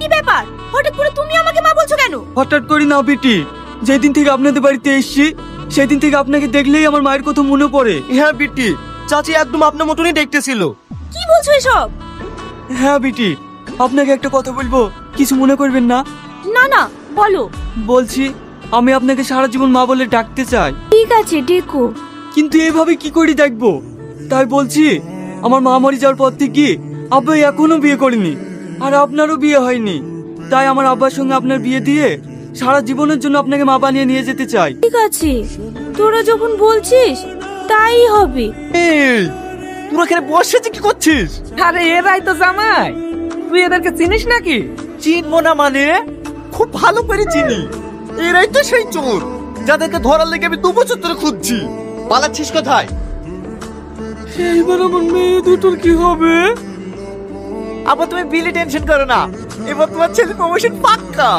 কি ব্যাপার, হঠাৎ করে তুমি আমাকে মা বলছো কেন? হঠাৎ করি না বিটি, যেদিন থেকে আপনাদের বাড়িতে এসেছি সেদিন থেকে আপনাকে দেখলেই আমার মায়ের কথা মনে পড়ে। হ্যাঁ বিটি, চাচি একদম আপনার মতনই দেখতেছিল। কি বলছো এসব? হ্যাঁ বিটি, আপনাকে একটা কথা বলবো, কিছু মনে করবেন না? না না, বলো। বলছি আমি আপনাকে সারা জীবন মা বলে ডাকতে চাই। ঠিক আছে, ডেকো। কিন্তু এভাবে কি করে দেখবো? তাই বলছি, আমার মা মরে যাওয়ার পর থেকে আব্বা এখনো বিয়ে করেনি, আর আপনারও বিয়ে হয়নি। তাই আমার আব্বার সঙ্গে আপনার বিয়ে দিয়ে সারা জীবনের জন্য আপনাকে মা বানিয়ে নিয়ে যেতে চাই। ঠিক আছে, তোরা যখন বলছিস তাই হবে। এই তোরা এখানে বসে কি করছিস? আরে এরাই তো জামাই, তুই এদেরকে চিনিস নাকি? চিনবো না মানে? খুব ভালো করে চিনি। এরাই তো সেই চোর যাদেরকে ধরার লেগে আমি 2 বছর ধরে খুঁজছি। পালাচ্ছিস কোথায়? এইবার আমার মেয়ে দুটোর কি হবে? আবার তুমি বিলি টেনশন করো না, এবার তোমার ছেলে প্রমোশন পাক্কা।